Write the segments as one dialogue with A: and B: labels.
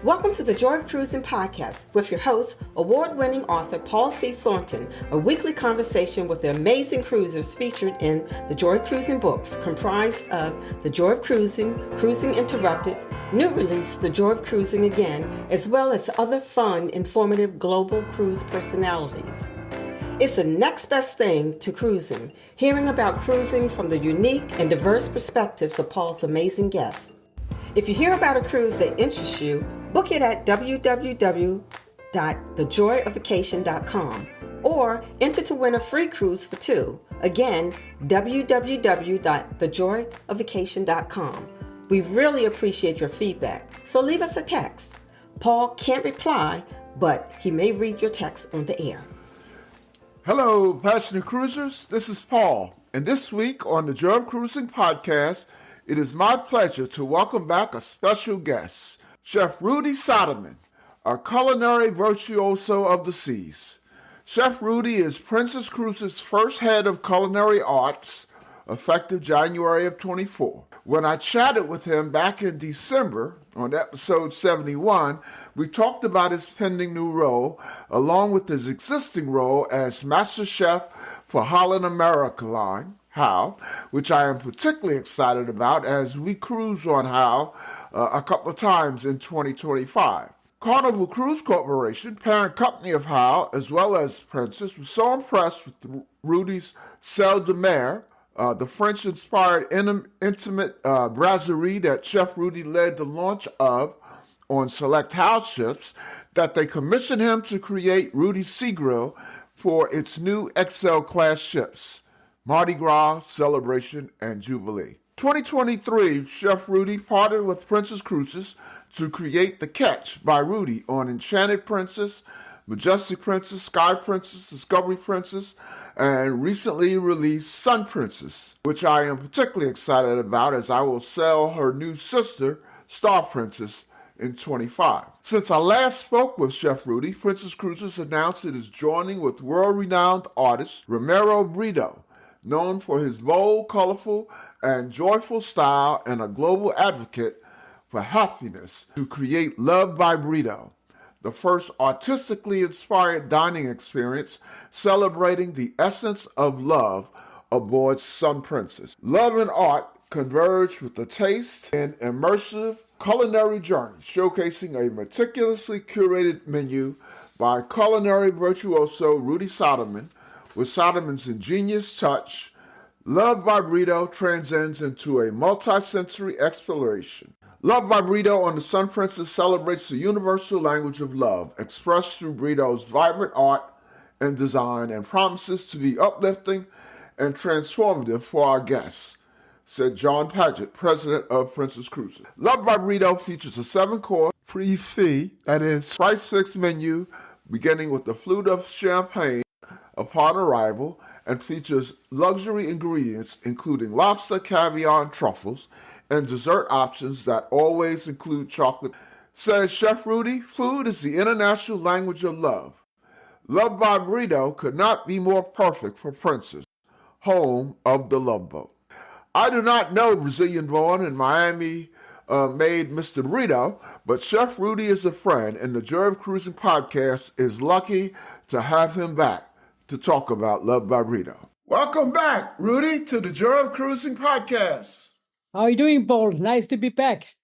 A: Welcome to the Joy of Cruising podcast with your host, award-winning author Paul C. Thornton, a weekly conversation with the amazing cruisers featured in the Joy of Cruising books, comprised of The Joy of Cruising, Cruising Interrupted, new release, The Joy of Cruising Again, as well as other fun, informative global cruise personalities. It's the next best thing to cruising, hearing about cruising from the unique and diverse perspectives of Paul's amazing guests. If you hear about a cruise that interests you, book it at www.thejoyofvacation.com or enter to win a free cruise for two. Again, www.thejoyofvacation.com. We really appreciate your feedback, so leave us a text. Paul can't reply, but he may read your text on the air.
B: Hello, passionate cruisers. This is Paul, and this week on the Joy of Cruising podcast, it is my pleasure to welcome back a special guest, Chef Rudi Sodamin, a culinary virtuoso of the seas. Chef Rudi is Princess Cruises' first head of culinary arts, effective January of 24. When I chatted with him back in December on episode 71, we talked about his pending new role, along with his existing role as Master Chef for Holland America Line, HAL, which I am particularly excited about as we cruise on HAL a couple of times in 2025. Carnival Cruise Corporation, parent company of HAL, as well as Princess, was so impressed with Rudi's Selle de Mer, the French-inspired intimate brasserie that Chef Rudi led the launch of on select HAL ships, that they commissioned him to create Rudi's Sea Grill for its new XL class ships, Mardi Gras, Celebration, and Jubilee. 2023, Chef Rudi partnered with Princess Cruises to create The Catch by Rudi on Enchanted Princess, Majestic Princess, Sky Princess, Discovery Princess, and recently released Sun Princess, which I am particularly excited about as I will sell her new sister, Star Princess, in 25. Since I last spoke with Chef Rudi, Princess Cruises announced it is joining with world-renowned artist Romero Britto, known for his bold, colorful, and joyful style and a global advocate for happiness, to create Love by Britto, the first artistically inspired dining experience celebrating the essence of love aboard Sun Princess. Love and art converge with the taste and immersive culinary journey, showcasing a meticulously curated menu by culinary virtuoso Rudi Sodamin. With Sodamin's ingenious touch, Love by Britto transcends into a multi-sensory exploration. Love by Britto on the Sun Princess celebrates the universal language of love, expressed through Britto's vibrant art and design, and promises to be uplifting and transformative for our guests, said John Paget, president of Princess Cruises. Love by Britto features a 7-course pre-fee, that is, price-fixed menu, beginning with the flute of champagne upon arrival, and features luxury ingredients including lobster, caviar, and truffles, and dessert options that always include chocolate. Says Chef Rudi, food is the international language of love. Love by Britto could not be more perfect for Princess, home of the Love Boat. I do not know Brazilian-born and Miami-made Mr. Britto, but Chef Rudi is a friend, and the Joy of Cruising podcast is lucky to have him back to talk about Love by Britto. Welcome back, Rudi, to the Joy of Cruising podcast.
C: How are you doing, Paul? Nice to be back.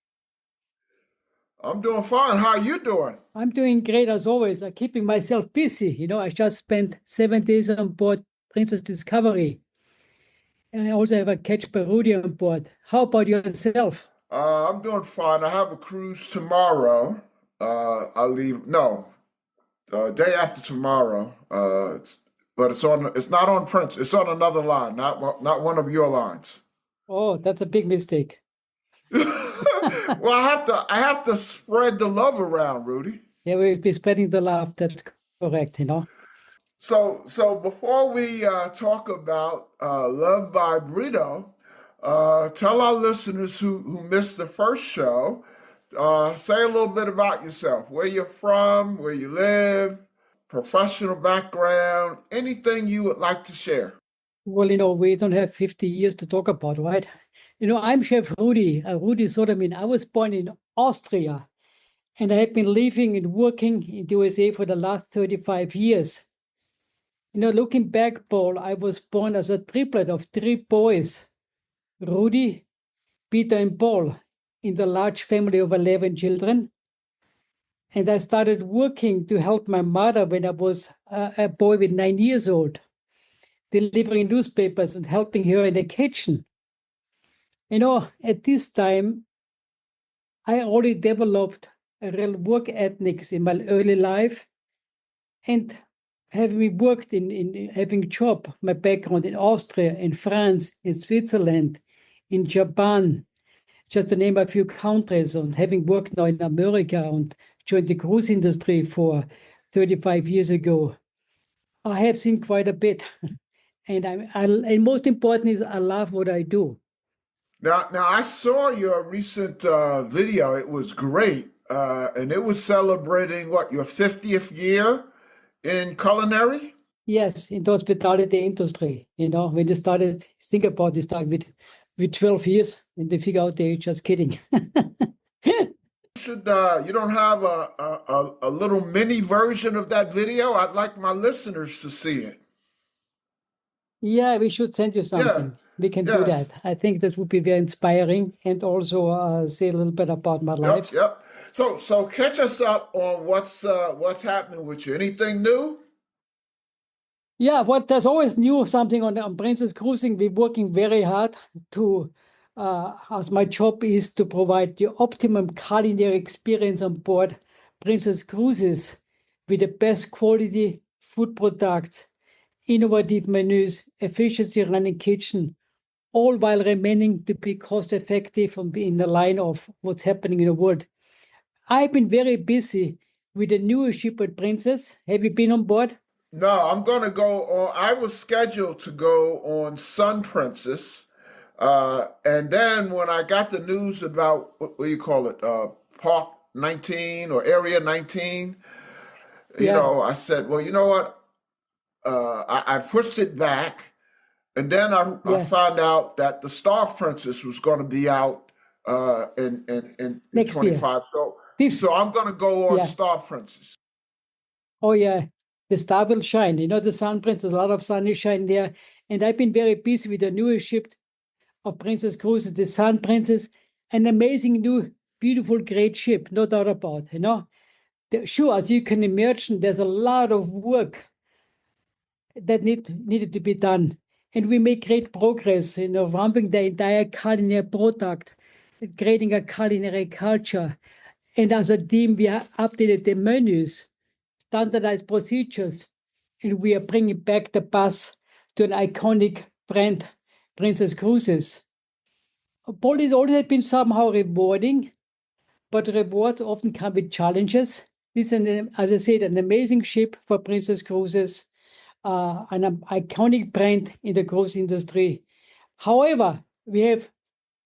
B: I'm doing fine. How are you doing?
C: I'm doing great as always. I'm keeping myself busy. I just spent 7 days on board Princess Discovery. And I also have a catch by Rudi on board. How about yourself?
B: I'm doing fine. I have a cruise tomorrow. I leave, day after tomorrow. It's not on Prince. It's on another line, not one of your lines.
C: Oh, that's a big mistake.
B: Well, I have to spread the love around, Rudi.
C: Yeah, we'll be spreading the love. That's correct,
B: So before we talk about Love by Britto, tell our listeners who missed the first show, say a little bit about yourself, where you're from, where you live, professional background, anything you would like to share.
C: Well, we don't have 50 years to talk about, right? I'm Chef Rudi Sodamin. I was born in Austria, And I have been living and working in the USA for the last 35 years. Looking back, Paul, I was born as a triplet of 3 boys, Rudi, Peter, and Paul, in the large family of 11 children. And I started working to help my mother when I was a boy with 9 years old, delivering newspapers and helping her in the kitchen. At this time, I already developed a real work ethics in my early life, and having worked in having job, my background in Austria, in France, in Switzerland, in Japan, just to name a few countries, and having worked now in America and joined the cruise industry for 35 years ago, I have seen quite a bit. And most important is I love what I do.
B: Now I saw your recent video. It was great, and it was celebrating your 50th year in culinary.
C: Yes, in the hospitality industry. When you started, think about it, started with 12 years, and they figure out the age. Just kidding.
B: You don't have a little mini version of that video? I'd like my listeners to see it.
C: Yeah, we should send you something.
B: Yeah.
C: We can
B: Yes.
C: do that. I think that would be very inspiring, and also say a little bit about my life.
B: Yep. So catch us up on what's happening with you. Anything new?
C: Yeah, there's always new something on Princess Cruising. We're working very hard to, as my job is to provide the optimum culinary experience on board Princess Cruises with the best quality food products, innovative menus, efficiency running kitchen, all while remaining to be cost effective and be in the line of what's happening in the world. I've been very busy with the newest ship at Princess. Have you been on board?
B: No, I'm going to go on. I was scheduled to go on Sun Princess. And then when I got the news about, what do you call it, Park 19 or Area 19, I said, well, you know what? I pushed it back. And then I found out that the Star Princess was going to be out in
C: Next
B: 25.
C: year.
B: So I'm going to go on Star Princess.
C: Oh, yeah. The star will shine. The Sun Princess, a lot of sun is shining there. And I've been very busy with the newest ship of Princess Cruises, the Sun Princess, an amazing new, beautiful, great ship, no doubt about it. Sure, as you can imagine, there's a lot of work that needed to be done. And we make great progress, ramping the entire culinary product, creating a culinary culture. And as a team, we have updated the menus, standardized procedures, and we are bringing back the buzz to an iconic brand, Princess Cruises. Paul, it always been somehow rewarding, but rewards often come with challenges. This is, as I said, an amazing ship for Princess Cruises, an iconic brand in the cruise industry. However, we have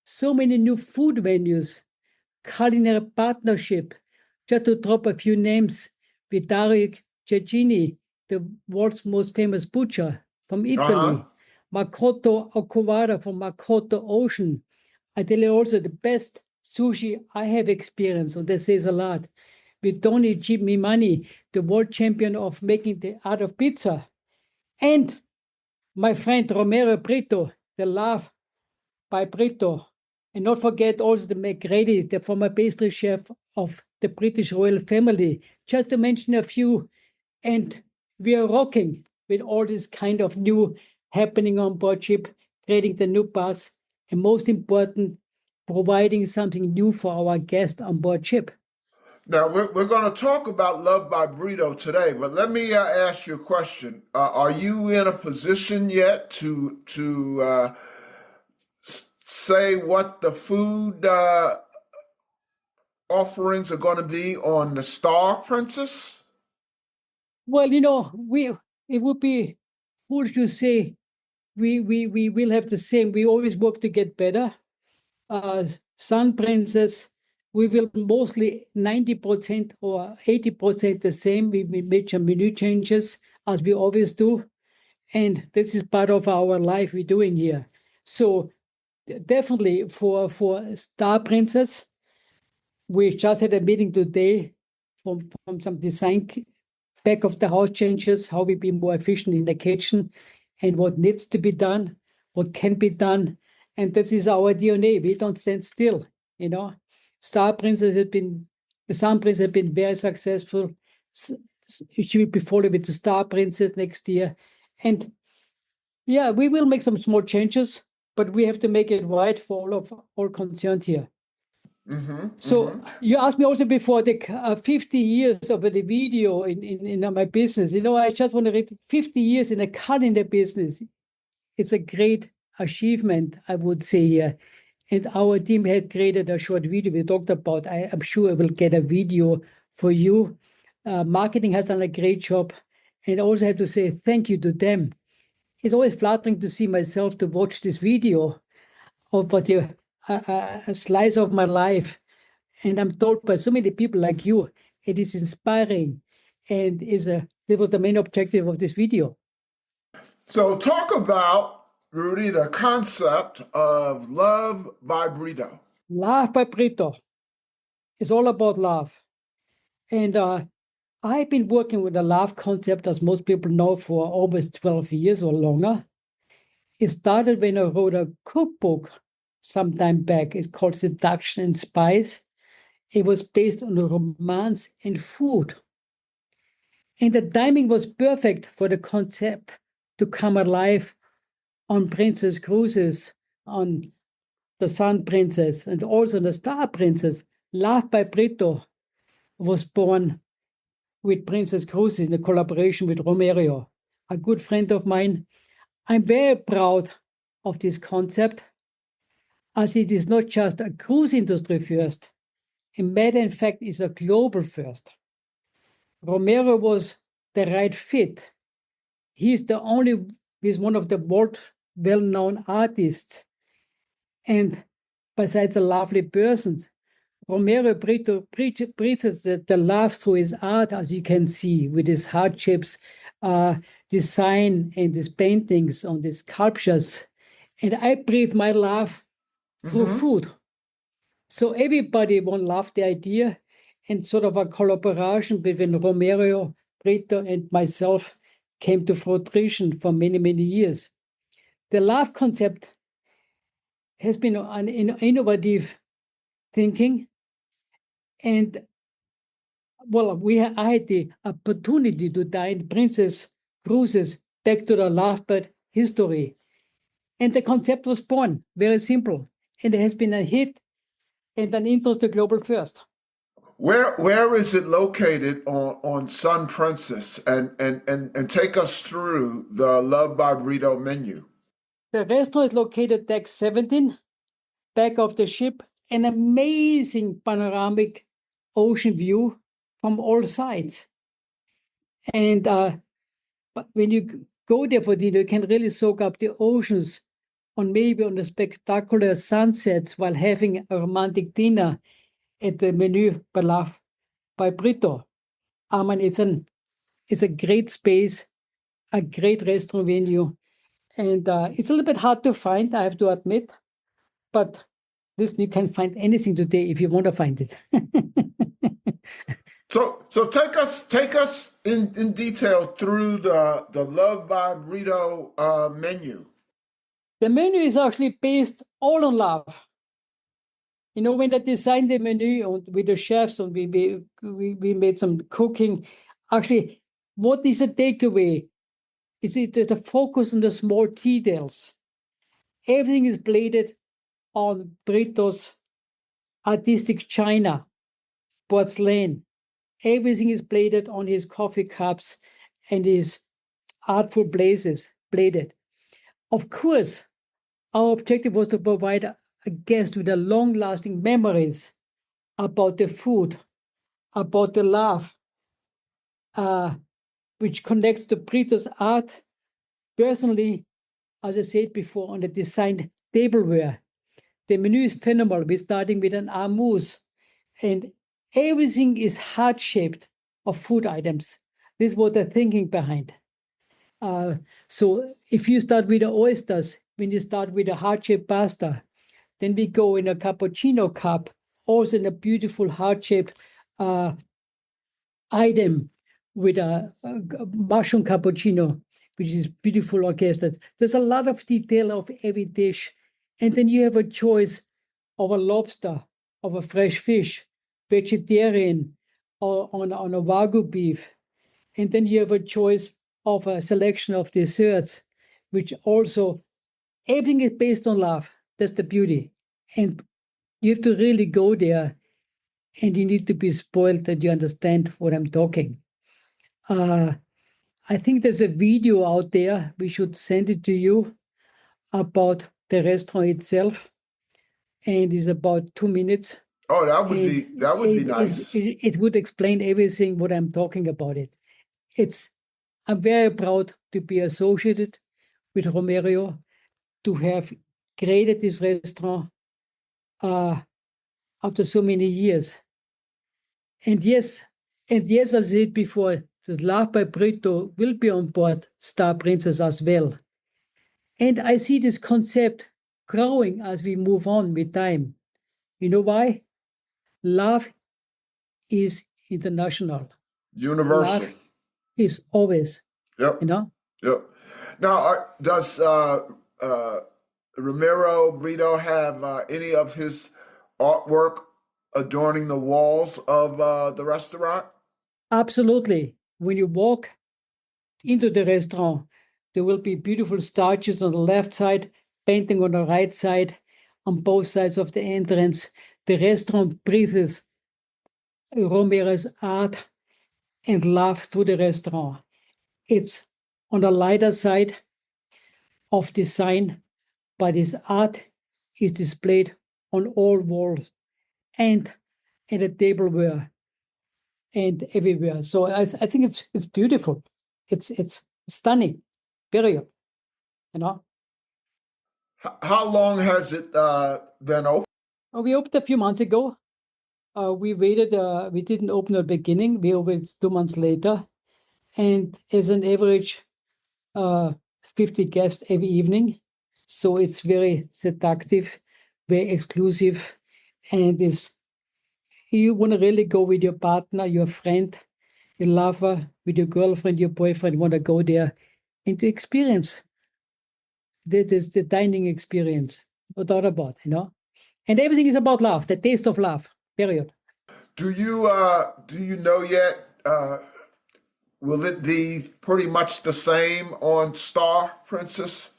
C: so many new food menus, culinary partnership. Just to drop a few names, with Dario Cecchini, the world's most famous butcher from Italy, Makoto Okawara from Makoto Ocean. I tell you also the best sushi I have experienced, so that says a lot. With Tony Mimani, the world champion of making the art of pizza. And my friend Romero Britto, the Love by Britto. And not forget also the McGrady, the former pastry chef of the British royal family, just to mention a few. And we are rocking with all this kind of new happening on board ship, creating the new buzz, and most important, providing something new for our guests on board ship.
B: Now, we're going to talk about Love by Britto today, but let me ask you a question. Are you in a position yet to say what the food offerings are going to be on the Star Princess?
C: Well, it would be foolish to say we will have the same. We always work to get better. Sun Princess, we will mostly 90% or 80% the same. We made some menu changes as we always do. And this is part of our life we're doing here. So definitely for Star Princess, we just had a meeting today from some design back of the house changes, how we be more efficient in the kitchen, and what needs to be done, what can be done. And this is our DNA. We don't stand still, you know. The Sun Princess has been very successful. She will be followed with the Star Princess next year. And yeah, we will make some small changes, but we have to make it right for all concerned here. So you asked me also before the 50 years of the video in my business. You know, I just want to read 50 years in a culinary business. It's a great achievement, I would say here. And our team had created a short video we talked about. I'm sure I will get a video for you. Marketing has done a great job. And I also have to say thank you to them. It's always flattering to see myself to watch this video of what a slice of my life. And I'm told by so many people like you, it is inspiring and that was the main objective of this video.
B: So talk about, Rudi, the concept of love by Britto.
C: Love by Britto. It's all about love. And I've been working with the love concept, as most people know, for almost 12 years or longer. It started when I wrote a cookbook some time back. It's called Seduction and Spice. It was based on romance and food. And the timing was perfect for the concept to come alive on Princess Cruises, on the Sun Princess, and also the Star Princess. Love by Britto was born with Princess Cruises in a collaboration with Romero, a good friend of mine. I'm very proud of this concept, as it is not just a cruise industry first. In matter of fact, it's a global first. Romero was the right fit. He's one of the world well-known artists. And besides a lovely person, Romero Britto preaches the love through his art, as you can see, with his hardships, design and his paintings on these sculptures. And I breathe my love through food. So everybody won't love the idea, and sort of a collaboration between Romero, Britto, and myself came to fruition for many, many years. The love concept has been an innovative thinking, and well, I had the opportunity to dine Princess Cruises back to the lovebird history, and the concept was born. Very simple, and it has been a hit and an interest to global first.
B: Where is it located on Sun Princess? And take us through the Love by Britto menu.
C: The restaurant is located deck 17, back of the ship, an amazing panoramic ocean view from all sides. And but when you go there for dinner, you can really soak up the oceans on the spectacular sunsets while having a romantic dinner at the menu by Love by Britto. I mean, it's a great space, a great restaurant venue, and it's a little bit hard to find, I have to admit, but you can find anything today if you want to find it.
B: So take us in detail through the Love by Britto menu.
C: The menu is actually based all on love. You know, when I designed the menu with the chefs and we made some cooking, actually, what is the takeaway? It's the focus on the small details. Everything is plated on Britto's artistic china, porcelain. Everything is plated on his coffee cups and his artful plated. Of course, our objective was to provide a guest with a long-lasting memories about the food, about the love, which connects to Britto's art. Personally, as I said before, on the designed tableware, the menu is phenomenal. We're starting with an amuse, and everything is heart-shaped of food items. This is what the thinking behind. So if you start with the oysters, when you start with a heart-shaped pasta, then we go in a cappuccino cup, also in a beautiful heart-shaped item with a mushroom cappuccino, which is beautiful orchestrated. There's a lot of detail of every dish. And then you have a choice of a lobster, of a fresh fish, vegetarian, or on a Wagyu beef. And then you have a choice of a selection of desserts, which also, everything is based on love. That's the beauty. And you have to really go there, and you need to be spoiled that you understand what I'm talking. I think there's a video out there. We should send it to you about the restaurant itself, and it's about 2 minutes.
B: Oh, that would be
C: And
B: nice.
C: it would explain everything what I'm talking about it. I'm very proud to be associated with Romero, to have created this restaurant after so many years. And yes, as I said before, the Love by Britto will be on board Star Princess as well. And I see this concept growing as we move on with time. You know why? Love is international.
B: Universal.
C: Love is always,
B: Yep.
C: you know?
B: Yep. Now, does Romero Britto have any of his artwork adorning the walls of the restaurant?
C: Absolutely. When you walk into the restaurant, there will be beautiful statues on the left side, painting on the right side, on both sides of the entrance. The restaurant breathes Romero's art and love through the restaurant. It's on the lighter side of design, but his art is displayed on all walls and in the tableware and everywhere. So I think it's beautiful. It's stunning. Period. You know.
B: How long has it been open?
C: We opened a few months ago. We waited. We didn't open at the beginning. We opened 2 months later, and as an average, 50 guests every evening. So it's very seductive, very exclusive, and you want to really go with your partner, your friend, your lover, with your girlfriend, your boyfriend. You want to go there and to experience the dining experience, no doubt about, you know. And everything is about love, the taste of love. Period.
B: Do you know yet? Will it be pretty much the same on Star Princess?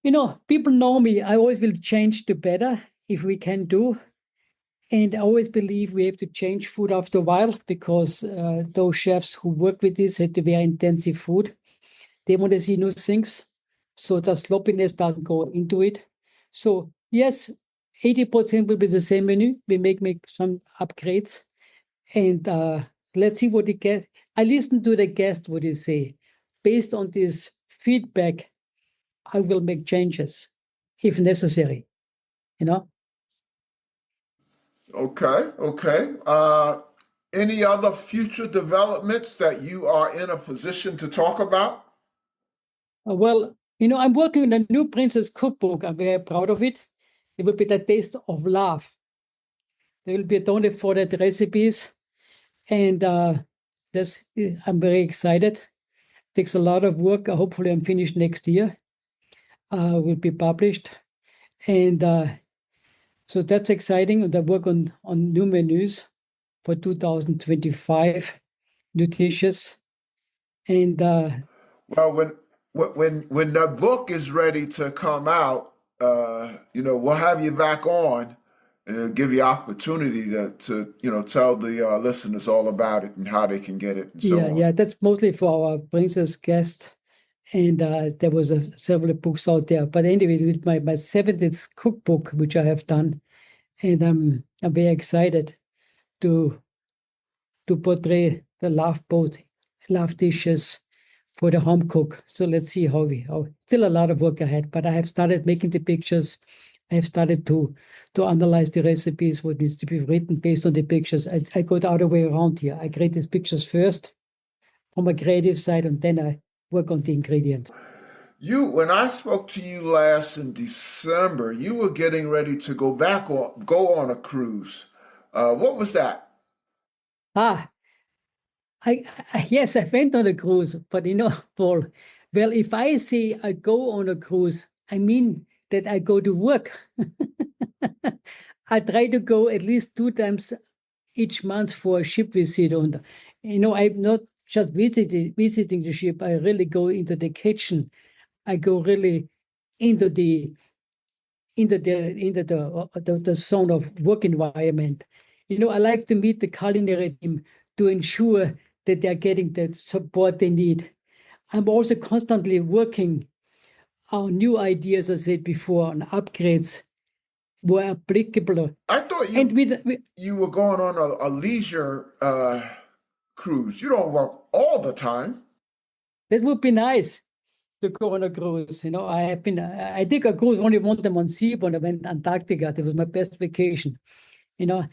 C: You know, people know me. I always will change to better if we can do. And I always believe we have to change food after a while, because those chefs who work with this had to very intensive food. They want to see new things. So the sloppiness doesn't go into it. So yes, 80% will be the same menu. We make some upgrades. And let's see what they get. I listen to the guests, what they say. Based on this feedback, I will make changes if necessary, you know?
B: Okay. Any other future developments that you are in a position to talk about?
C: Well, you know, I'm working on a new Princess cookbook. I'm very proud of it. It will be the taste of love. There will be 24 recipes, and I'm very excited. It takes a lot of work. Hopefully, I'm finished next year. Will be published, and so that's exciting. And I work on new menus for 2025, new dishes, and
B: Well, when the book is ready to come out, we'll have you back on, and it'll give you opportunity to tell the listeners all about it and how they can get it and so on.
C: yeah, that's mostly for our princess guests. And there was several books out there. But anyway, with my 70th cookbook, which I have done, and I'm very excited to portray the love dishes for the home cook. So let's see how still a lot of work ahead, but I have started making the pictures. I have started to analyze the recipes, what needs to be written based on the pictures. I go the other way around here. I create these pictures first from a creative side, and then I work on the ingredients.
B: When I spoke to you last in December, you were getting ready to go on a cruise. What was that?
C: Yes, I went on a cruise, but Paul, well, if I say I go on a cruise, I mean that I go to work. I try to go at least 2 times each month for a ship visit. And, I'm not just visiting the ship. I really go into the kitchen. I go really into the zone of work environment. I like to meet the culinary team to ensure that they're getting the support they need. I'm also constantly working on new ideas, as I said before, on upgrades were applicable.
B: I thought you were going on a leisure cruise. You don't work all the time.
C: That would be nice to go on a cruise. I did a cruise only one time on sea when I went to Antarctica. That was my best vacation. You know,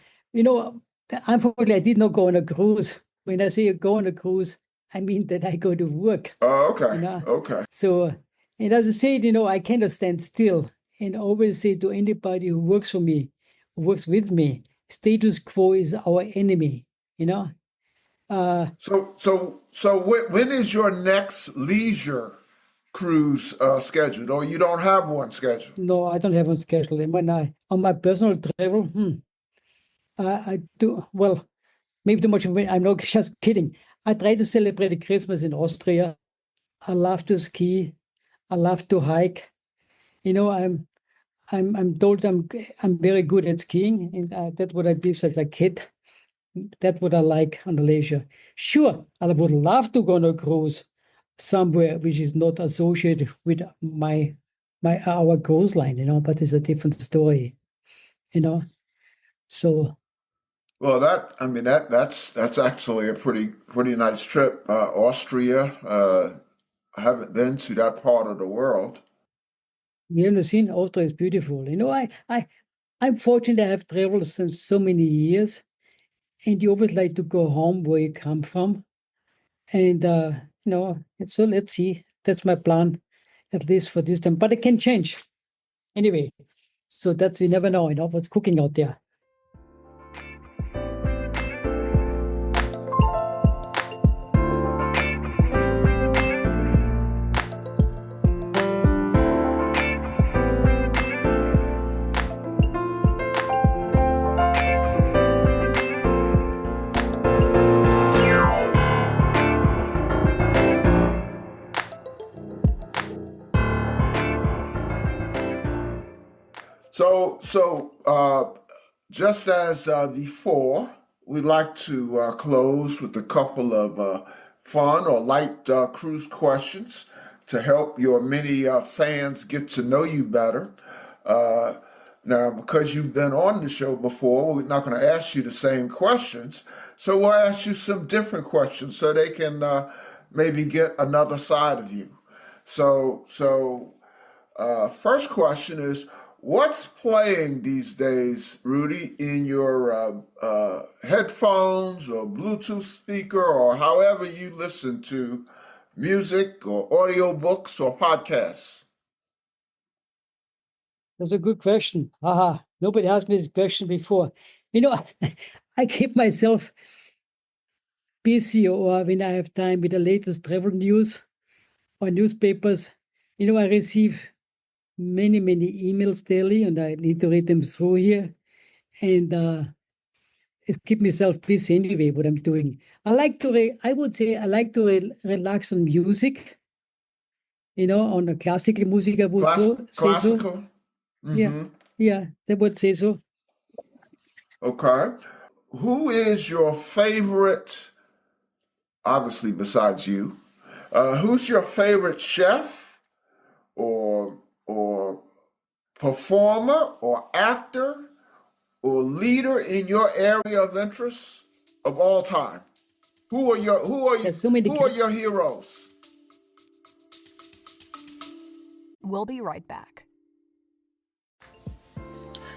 C: unfortunately, I did not go on a cruise. When I say go on a cruise, I mean that I go to work.
B: Oh, okay. Okay.
C: So, and as I said, I cannot stand still. And I always say to anybody who works for me, who works with me, status quo is our enemy.
B: So when is your next leisure cruise scheduled, or you don't have one scheduled?
C: No, I don't have one scheduled. And when on my personal travel, I do, well, maybe too much of it. I'm not just kidding. I try to celebrate Christmas in Austria. I love to ski. I love to hike. I'm told I'm very good at skiing, and that's what I did as a kid. That's what I like on the leisure. Sure, I would love to go on a cruise somewhere which is not associated with our cruise line, but it's a different story. So.
B: Well, that's actually a pretty nice trip. Austria. I haven't been to that part of the world.
C: You haven't seen Austria is beautiful. I'm fortunate I have traveled since so many years, and you always like to go home where you come from. And so let's see. That's my plan, at least for this time. But it can change. Anyway, so we never know, what's cooking out there.
B: So just as before, we'd like to close with a couple of fun or light cruise questions to help your many fans get to know you better. Now, because you've been on the show before, we're not going to ask you the same questions. So we'll ask you some different questions so they can maybe get another side of you. So first question is, what's playing these days, Rudi, in your headphones or Bluetooth speaker or however you listen to music or audiobooks or podcasts?
C: That's a good question. Nobody asked me this question before. I keep myself busy, or when I have time, with the latest travel news or newspapers. I receive many emails daily, and I need to read them through here, and it keep myself busy anyway. What I'm doing, I would say I like to relax on music. On a classical music, I would say
B: classical.
C: so.
B: Mm-hmm.
C: Yeah, they would say so.
B: Okay, who is your favorite? Obviously, besides you, who's your favorite chef or performer or actor or leader in your area of interest of all time? Who are your heroes?
D: We'll be right back.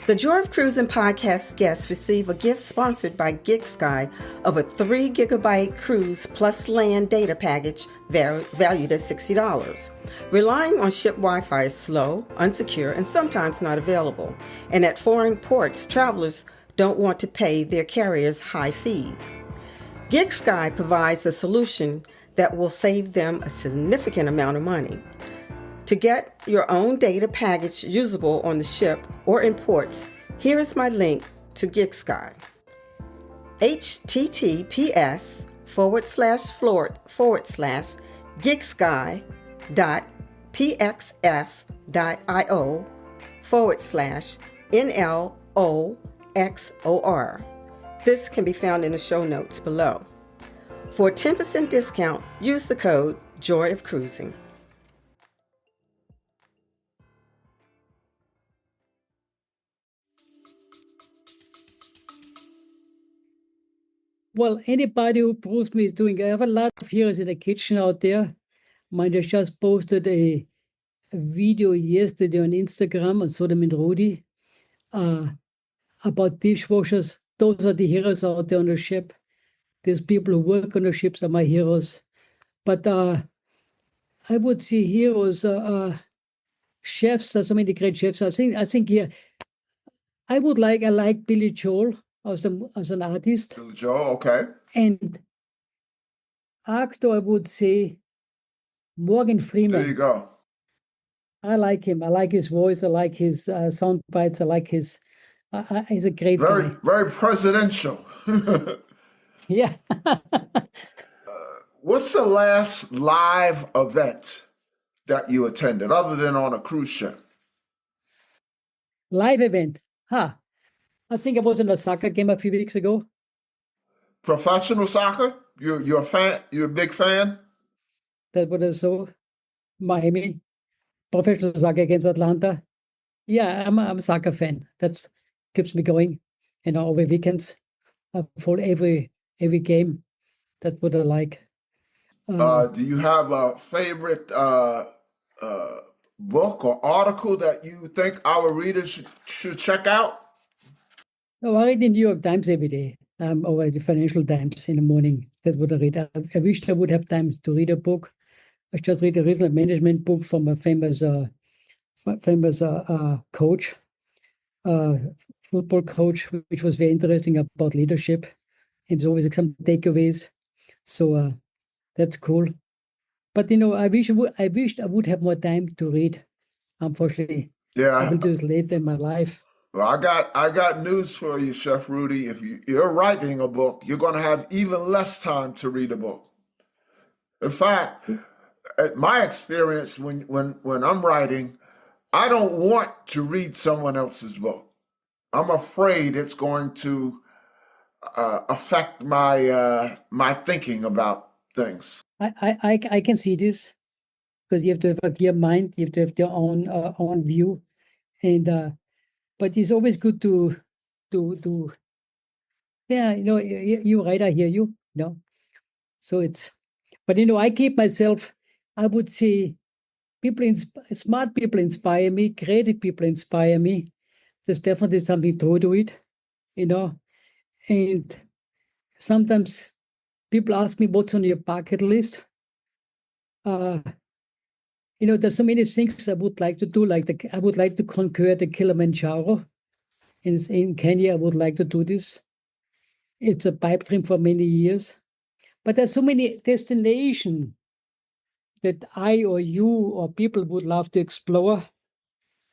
A: The Joy of Cruising podcast guests receive a gift sponsored by GigSky of a 3 gigabyte cruise plus land data package valued at $60. Relying on ship Wi-Fi is slow, unsecure, and sometimes not available. And at foreign ports, travelers don't want to pay their carriers high fees. GigSky provides a solution that will save them a significant amount of money. To get your own data package usable on the ship or in ports, here is my link to GigSky. https://gigsky.pxf.io/NLOXOR. This can be found in the show notes below. For a 10% discount, use the code Joy of Cruising.
C: Well, anybody who proves me is doing. I have a lot of heroes in the kitchen out there. Mine just posted a video yesterday on Instagram on Sodamin Rudi about dishwashers. Those are the heroes out there on the ship. These people who work on the ships are my heroes. But I would say heroes, chefs. There's so many great chefs. I think here, I like Billy Joel as an artist.
B: Billy Joel, okay.
C: And actor, I would say Morgan Freeman.
B: There you go.
C: I like him. I like his voice. I like his sound bites. I like his. He's a great guy.
B: Very presidential.
C: Yeah.
B: What's the last live event that you attended, other than on a cruise ship?
C: Live event. I think I was in a soccer game a few weeks ago.
B: Professional soccer? You're a fan? You're a big fan?
C: That what I saw. Miami. Professional soccer against Atlanta. Yeah, I'm a soccer fan. That keeps me going. Over weekends. I follow every game. That's what I like.
B: Do you have a favorite book or article that you think our readers should check out?
C: I read the New York Times every day, or the Financial Times in the morning. That's what I read. I wished I would have time to read a book. I just read a recent management book from a famous coach, football coach, which was very interesting about leadership. And there's always some takeaways. So that's cool. But I wished I would have more time to read. Unfortunately,
B: Yeah,
C: I will do this later in my life.
B: Well, I got news for you, Chef Rudi. If you're writing a book, you're going to have even less time to read a book. In fact, my experience when I'm writing, I don't want to read someone else's book. I'm afraid it's going to affect my my thinking about things.
C: I can see this because you have to have a clear mind. You have to have your own view, and but it's always good to yeah, you right, I hear you. So it's, but I keep myself. I would say smart people inspire me, creative people inspire me. There's definitely something true to it, and sometimes people ask me what's on your bucket list. There's so many things I would like to do. I would like to conquer the Kilimanjaro in Kenya. I would like to do this. It's a pipe dream for many years, but there's so many destinations that I or you or people would love to explore.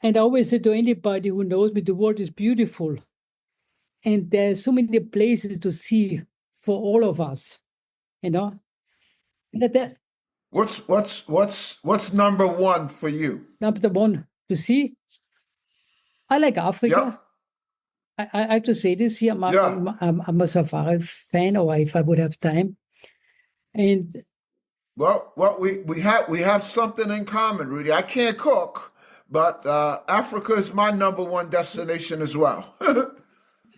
C: And I always say to anybody who knows me, the world is beautiful, and there's so many places to see for all of us. And that
B: What's number one for you?
C: number one to see. I like Africa.
B: Yep.
C: I have to say this here. I'm a safari fan, or if I would have time. And
B: Well, we have something in common, Rudi. I can't cook, but Africa is my number one destination as well.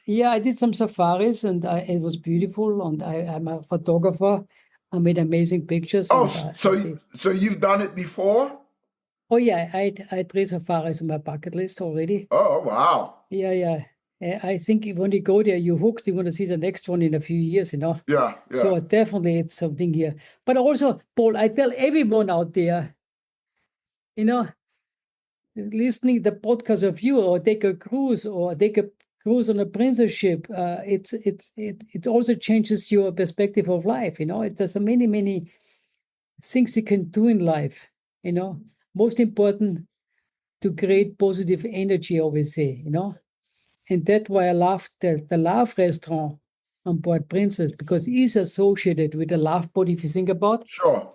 C: yeah, I did some safaris, and it was beautiful. And I'm a photographer. I made amazing pictures.
B: Oh,
C: and,
B: so you've done it before?
C: Oh yeah, I had 3 safaris on my bucket list already.
B: Oh, wow.
C: Yeah. I think when you go there, you're hooked. You want to see the next one in a few years,
B: Yeah.
C: So definitely it's something here. But also, Paul, I tell everyone out there, listening the podcast of you, or take a cruise, or take a cruise on a princess ship, it also changes your perspective of life. There's many things you can do in life. Most important to create positive energy, I always say. And that's why I love the Love restaurant on board Princess, because it's associated with the Love boat, if you think about,
B: Sure.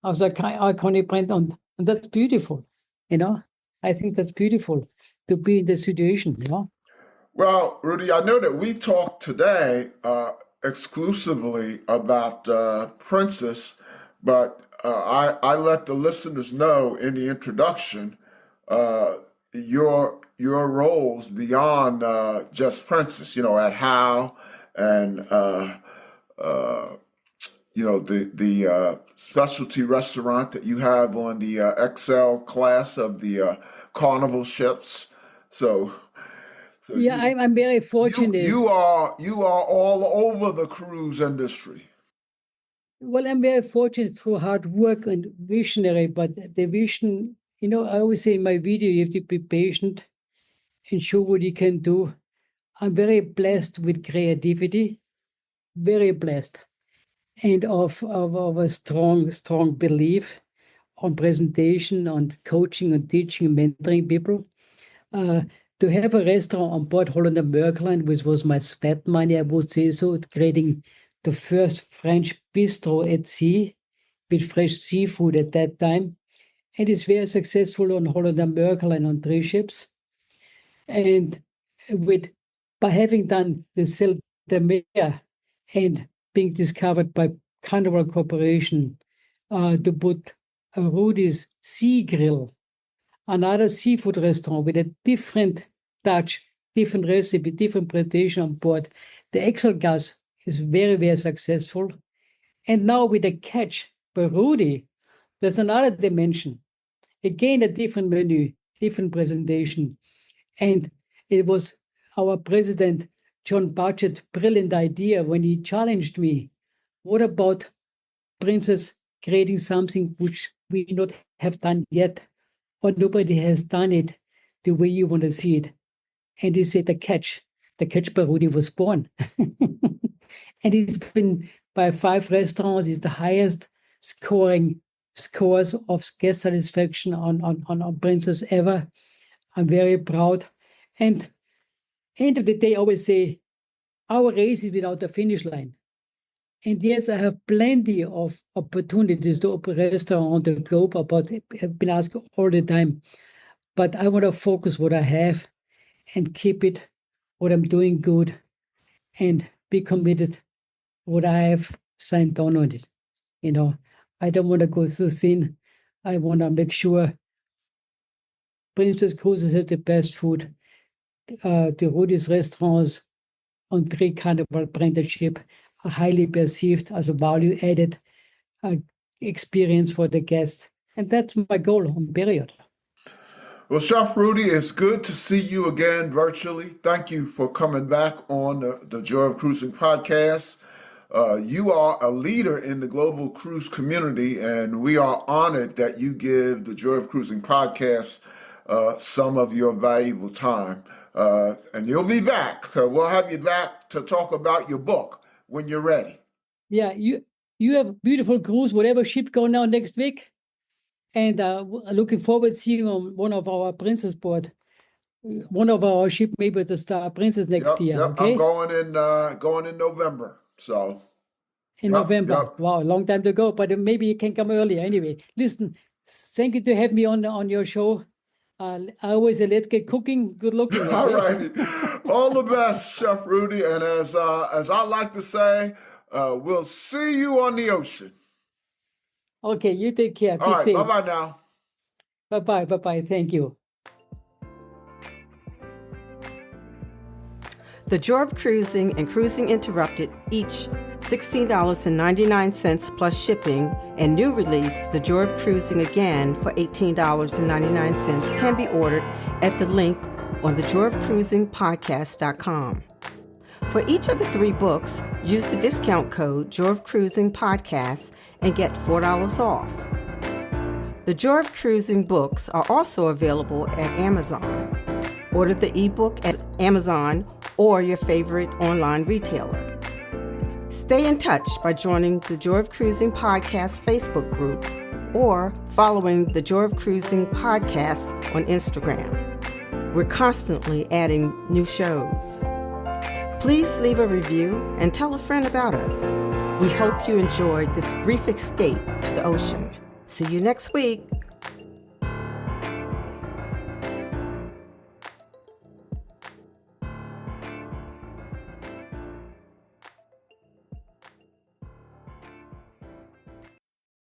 C: as an iconic brand, and that's beautiful. I think that's beautiful to be in the situation.
B: Well, Rudi, I know that we talked today exclusively about Princess, but I let the listeners know in the introduction your roles beyond just Princess. At How and the specialty restaurant that you have on the XL class of the Carnival ships. So
C: Yeah, I'm very fortunate.
B: You are all over the cruise industry.
C: Well, I'm very fortunate through hard work and visionary, but the vision, I always say in my video, you have to be patient and show what you can do. I'm very blessed with creativity, very blessed, and of a strong belief on presentation, on coaching, on teaching, and mentoring people. To have a restaurant on board Holland America Line, which was my sweat money, I would say so, creating the first French bistro at sea with fresh seafood at that time. And it's very successful on Holland America Line on 3 ships. And by having done the Celle de Mer and being discovered by Carnival Corporation to put Rudi's Sea Grill, another seafood restaurant with a different touch, different recipe, different presentation on board. The XL gas is very, very successful. And now with the catch by Rudi, there's another dimension. Again, a different menu, different presentation. And it was our president, John Budgett's brilliant idea when he challenged me. What about Princess creating something which we not have done yet, or nobody has done it the way you want to see it? And he said, the catch by Rudi was born. And it's been by 5 restaurants, is the highest scores of guest satisfaction on Princess ever. I'm very proud. And end of the day, I always say, our race is without a finish line. And yes, I have plenty of opportunities to open restaurants on the globe. I've been asked all the time. But I want to focus what I have and keep it what I'm doing good and be committed what I have signed on it. I don't want to go so thin. I want to make sure Princess Cruises has the best food. The Rudi's restaurants on 3 Carnival branded ship are highly perceived as a value-added experience for the guests. And that's my goal on period.
B: Well, Chef Rudi, it's good to see you again virtually. Thank you for coming back on the Joy of Cruising podcast. You are a leader in the global cruise community, and we are honored that you give the Joy of Cruising podcast some of your valuable time. And you'll be back. We'll have you back to talk about your book when you're ready.
C: Yeah, you have a beautiful cruise, whatever ship going now next week. And looking forward to seeing on one of our Princess board, one of our ship, maybe the Star Princess next year.
B: Yep.
C: Okay?
B: I'm going in November. So
C: in November. Yep. Wow, long time to go, but maybe you can come earlier. Anyway, listen, thank you to have me on your show. I always say, let's get cooking, good looking. Okay?
B: All righty. All the best, Chef Rudi. And as I like to say, we'll see you on the ocean.
C: Okay, you take care.
B: All right, bye-bye now.
C: Bye-bye. Thank you.
A: The Joy of Cruising and Cruising Interrupted, each $16.99 plus shipping, and new release, The Joy of Cruising Again for $18.99 can be ordered at the link on thejoyofcruisingpodcast.com. For each of the 3 books, use the discount code Joy of Cruising Podcast and get $4 off. The Joy of Cruising books are also available at Amazon. Order the ebook at Amazon or your favorite online retailer. Stay in touch by joining the Joy of Cruising Podcast Facebook group or following the Joy of Cruising Podcast on Instagram. We're constantly adding new shows. Please leave a review and tell a friend about us. We hope you enjoyed this brief escape to the ocean. See you next week.